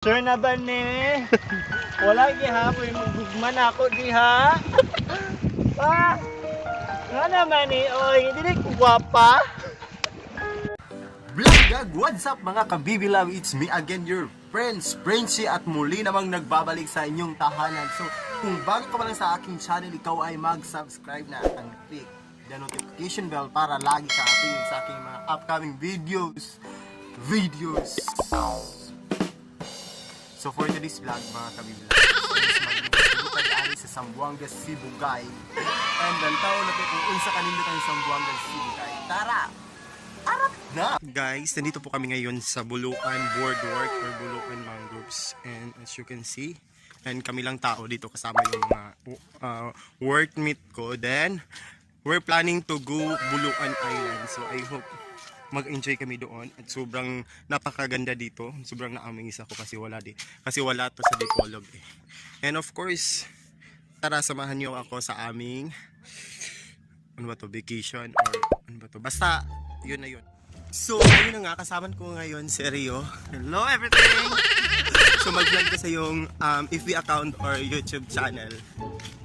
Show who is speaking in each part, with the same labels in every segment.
Speaker 1: Sure na ba ni? Wala gihapon magbugman ako diha. Pa. Nga naman ni, oy, hindi ko gwapa.
Speaker 2: Vlog, what's up mga kabibi love? It's me again, your friends, Princey, at muli namang nagbabalik sa inyong tahanan. So, kung bago ka pa lang sa aking channel, ikaw ay mag-subscribe na at click the notification bell para lagi ka updated sa aking mga upcoming videos. So, for today's vlog, mga kabibi love, mag-ibutay sa Zamboanga, Cebu, guys. And ang taon natin kung unsa kanindot ang Zamboanga, Cebu, guys. Tara! Na. Guys, nandito po kami ngayon sa Bulukan Boardwalk or Bulukan Mangroves, and as you can see, and kami lang tao dito kasama yung mga workmate ko. Then we're planning to go Bulukan Island, so I hope mag-enjoy kami doon at sobrang napakaganda dito. Sobrang na-amaze ako kasi wala to sa Dipolog eh. And of course, tara samahan niyo ako sa aming vacation or basta yun na yun. So, ayun na nga, kasama ko ngayon si Rio.
Speaker 1: Hello everything!
Speaker 2: So, mag-vlog ka sa yung FB account or YouTube channel.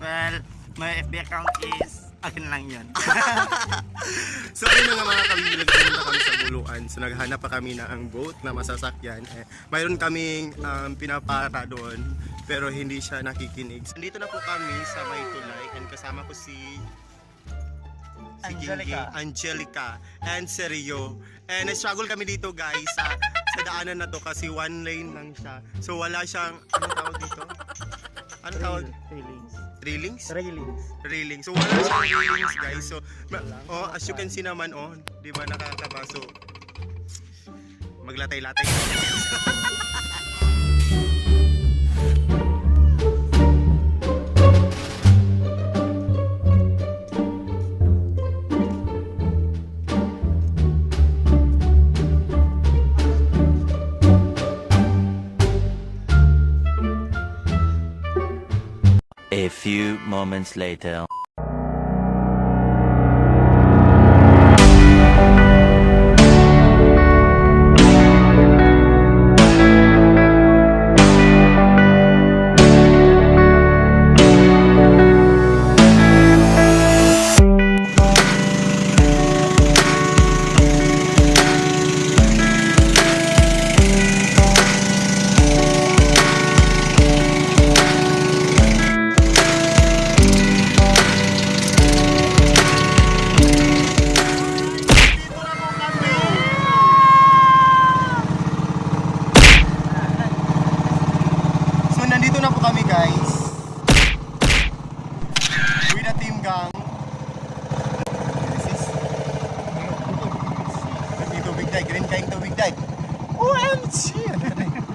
Speaker 1: Well, my FB account is akin lang yun.
Speaker 2: So, ayun na nga mga kabibilag, pumunta kami sa Bulukan. So, naghanap pa kami na ang boat na masasakyan. Mayroon kaming pinapara doon, pero hindi siya nakikinig. Dito na po kami sa May Tulay and kasama ko si Angelica and Sergio. And struggle kami dito guys sa daanan na to kasi one lane lang siya. So wala siyang, anong tawag dito? Anong tawag? Railings? Railings. So wala siyang railings guys. So as you can see naman di ba nakakaba. So maglatay-latay.
Speaker 3: A few moments later. Nandito na po kami guys with a team gang. This is tubig day, green kaing tubig day. OMG!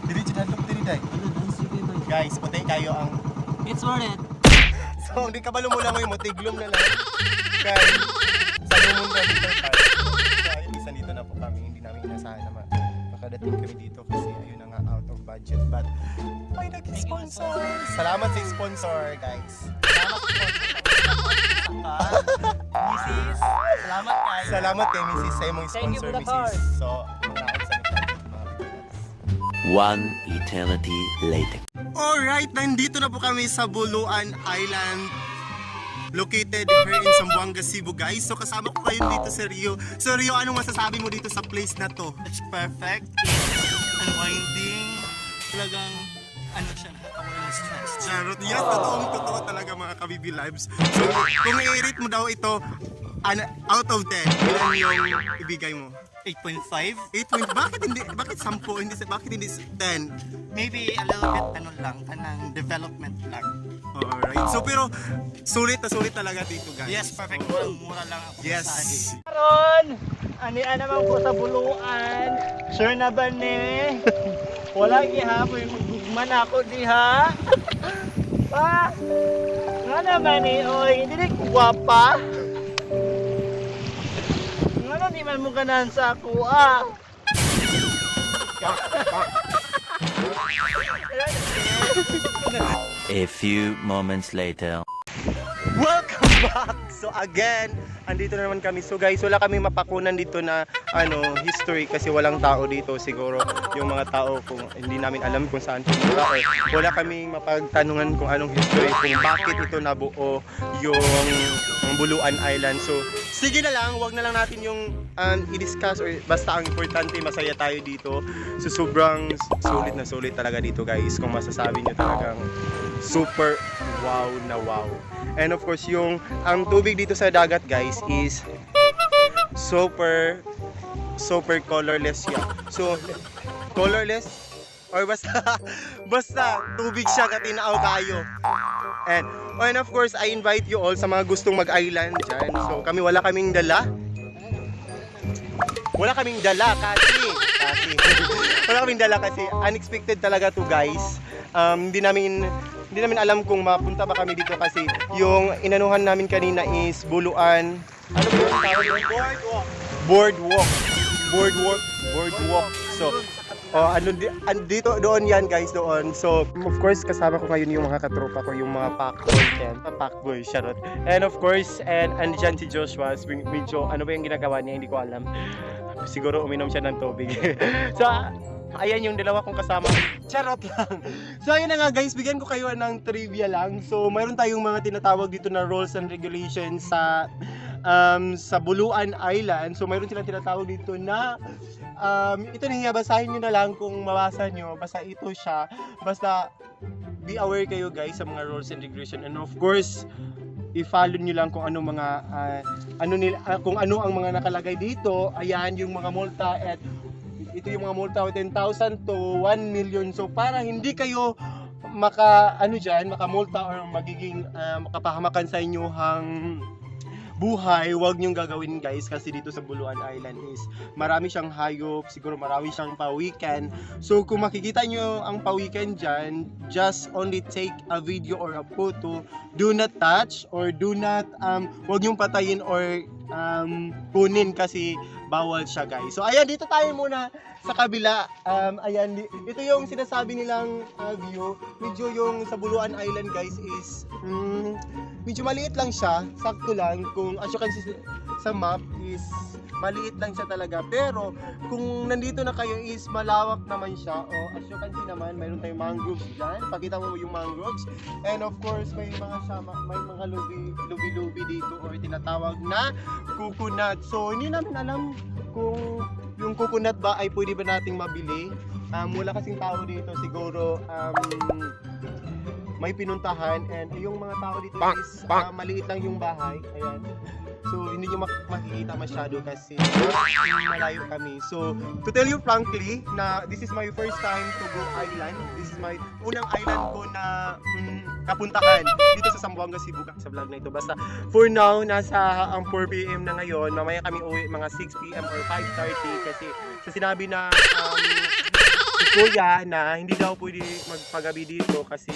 Speaker 3: Dili siya nalok dili day. Guys, puti kayo ang
Speaker 1: It's worth it.
Speaker 2: so hindi ka balong mo lang mo tiglom na lang. Guys, sa Lumunda dito tayo. So ayun, isa dito na po kami. Hindi namin inasahan na makadating kami dito kasi ayun na nga out of budget, but may nag-sponsor. Salamat sa sponsor, guys.
Speaker 1: Salamat po. Mrs. Salamat kayo.
Speaker 2: Salamat kay Mrs. sa imong
Speaker 1: Thank you
Speaker 2: sponsor,
Speaker 1: for the
Speaker 2: Mrs.
Speaker 1: card.
Speaker 2: So, mga sa
Speaker 3: One eternity later.
Speaker 2: Alright, nandito na po kami sa Bulukan Island, located here in Zamboanga, Cebu, guys. So, kasama ko kayo dito sa Rio. So, Rio, anong masasabi mo dito sa place na to?
Speaker 1: It's perfect. It's unwinding. Talagang ano siya, nakakawala ng stress.
Speaker 2: Charot. Yes, totoo talaga mga kabibi lives. So, kung i-rate mo daw ito, out of 10, ilan yung ibigay mo?
Speaker 1: 8.5?
Speaker 2: 8 bakit hindi 10? Bakit hindi 10?
Speaker 1: Maybe a little bit kanang development lang.
Speaker 2: Alright. So pero sulit talaga dito guys.
Speaker 1: Yes, perfect.
Speaker 2: Oh.
Speaker 1: Mura lang ako.
Speaker 2: Yes.
Speaker 1: Karon, ani naman po sa Bulukan. Sure na ba ni? Wala gihapon magbugman ako diha. Pa. Nga naman ni, oy, hindi ko gwapa. Nga na di man mo ganan sa ako
Speaker 3: A few moments later.
Speaker 2: Welcome back. So again, andito na naman kami. So guys, wala kami mapakunan dito na history kasi walang tao dito. Siguro yung mga tao kung hindi namin alam kung saan pumunta or wala kaming mapagtanungan kung anong history kung bakit ito nabuo yung Buluan Island. So sige na lang, wag na lang natin yung i-discuss or basta ang importante masaya tayo dito. So sobrang sulit na sulit talaga dito guys. Kung masasabi nyo talagang super wow na wow. And of course yung ang tubig dito sa dagat guys is super colorless siya. So colorless or basta tubig siya katinaaw kayo. And of course I invite you all sa mga gustong mag-island dyan. So kami wala kaming dala kasi wala kaming dala kasi unexpected talaga to guys. Hindi namin alam kung mapunta ba kami dito kasi yung inanuhan namin kanina is Buluan. Ano ba yung tawag yun? Boardwalk. So, dito, doon yan guys, doon. So, of course, kasama ko ngayon yung mga katropa ko, yung mga packboy, charot. And of course, andyan si Joshua, medyo, ano ba yung ginagawa niya, hindi ko alam. Siguro uminom siya ng tubig. So, ayan yung dalawa kong kasama. Charot lang. So ayun na nga guys, bigyan ko kayo ng trivia lang. So mayroon tayong mga tinatawag dito na rules and regulations sa Buluan Island. So mayroon silang tinatawag dito na ito na basahin nyo na lang kung mabasa nyo. Basta ito siya. Basta be aware kayo guys sa mga rules and regulations. And of course, i-follow nyo lang kung ano mga kung ano ang mga nakalagay dito. Ayan yung mga multa at ito yung mga multa 10,000 to 1 million. So para hindi kayo makamulta or magiging makapahamakan sa inyong buhay, wag niyong gagawin guys kasi dito sa Buluan Island is marami siyang hayop, siguro marami siyang pawikan. So kung makikita niyo ang pawikan diyan, just only take a video or a photo. Do not touch or do not wag niyong patayin or kunin kasi bawal siya guys. So ayan, dito tayo muna sa kabila. Ayan, ito yung sinasabi nilang view. Medyo yung sa Buluan Island guys is medyo maliit lang siya, sakto lang. Kung as you can see sa map is maliit lang siya talaga. Pero kung nandito na kayo is malawak naman siya. O as you can see naman, mayroon tayong mangroves dyan. Pakita mo yung mangroves. And of course, may mga lubi-lubi dito or tinatawag na coconut. So hindi namin alam kung yung coconut ba ay pwede ba nating mabili. Wala kasing tao dito, siguro may pinuntahan, and yung mga tao dito is maliit lang yung bahay. Ayan. So hindi nyo makikita masyado kasi malayo kami. So to tell you frankly na this is my first time to go island. This is my unang island ko na kapuntahan dito sa Zamboanga, Cebu sa vlog na ito. Basta for now nasa ang 4 PM na ngayon. Mamaya kami uwi mga 6 PM or 5:30 kasi sa sinabi na si Kuya na hindi daw pwede magpagabi dito kasi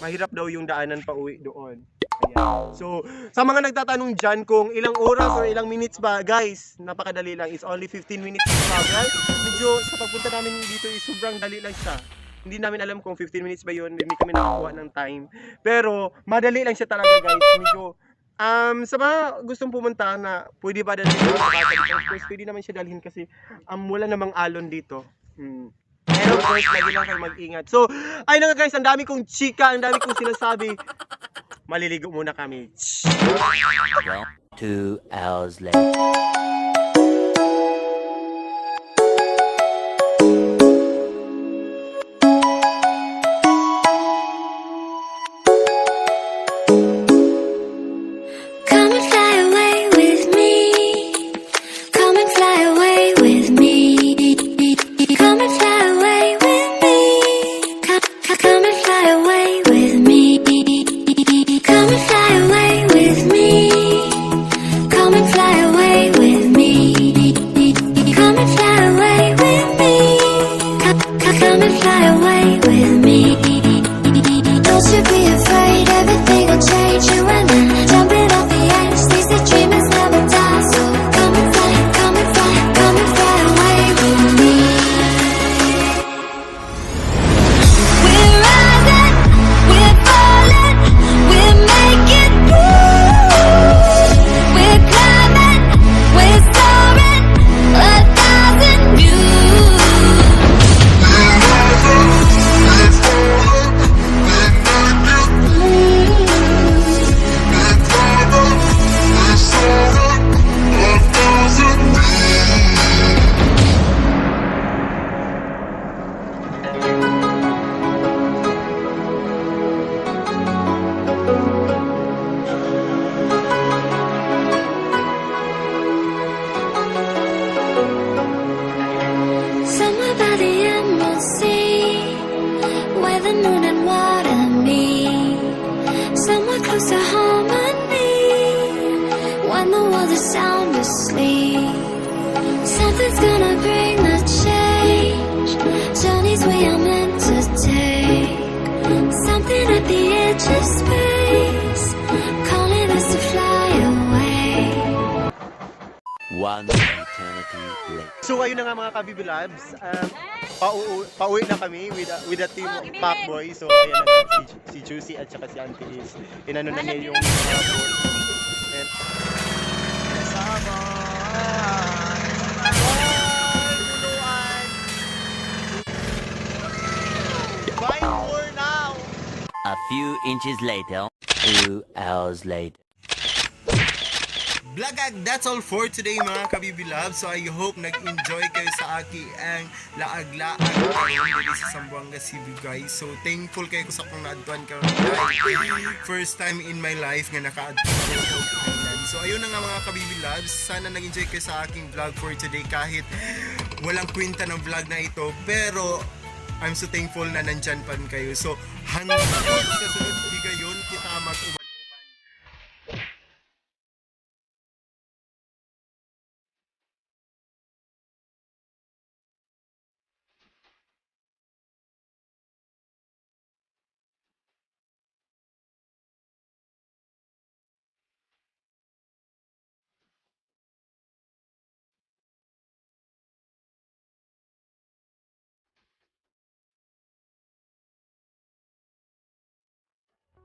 Speaker 2: mahirap daw yung daanan pa uwi doon. Ayan. So, sa mga nagtatanong dyan kung ilang oras or ilang minutes ba, guys, napakadali lang. It's only 15 minutes pa, guys. Medyo sa pagpunta namin dito is sobrang dali lang siya. Hindi namin alam kung 15 minutes ba yun. Hindi kami nakakuha ng time. Pero, madali lang siya talaga, guys. Medyo, sa mga gustong pumunta na pwede ba dalhin ng bata, of course, pwede naman siya dalhin kasi wala namang alon dito. And of course, lagi lang kayo mag-ingat. So, ayun na nga guys, ang dami kong chika, ang dami kong sinasabi. Maliligo muna kami.
Speaker 4: 2 hours later.
Speaker 5: Come and fly away with me. Come and fly away with me. Come and fly away with me. Come and fly away with me. Come and fly away with me. Come and fly away with me. where the moon and water meet, somewhere close to harmony. When the world is sound asleep, something's gonna bring the change. Journeys we are meant to take, something at the edge of space, calling us to fly away.
Speaker 4: One eternity later.
Speaker 3: So ayun na nga mga Kabibi Labs, pauwi na kami with a team of Pacboy. So ayan na nga, si Juicy at saka si Auntie is inano na niya yung boat. And kasama bye for now.
Speaker 4: A few inches later, 2 hours later.
Speaker 2: Blagag, that's all for today mga Kabibi Labs. So I hope nag-enjoy kayo sa aking ang laag-laag dito sa Zamboanga, Cebu guys. So thankful kayo sa kung naadtuan ka. First time in my life nga naka-adtuan ko sa island. So ayun na nga mga Kabibi Labs. Sana nag-enjoy kayo sa aking vlog for today kahit walang kwenta ng vlog na ito. Pero I'm so thankful na nandyan pa rin kayo. So hanggang sa sunod higayon kita mag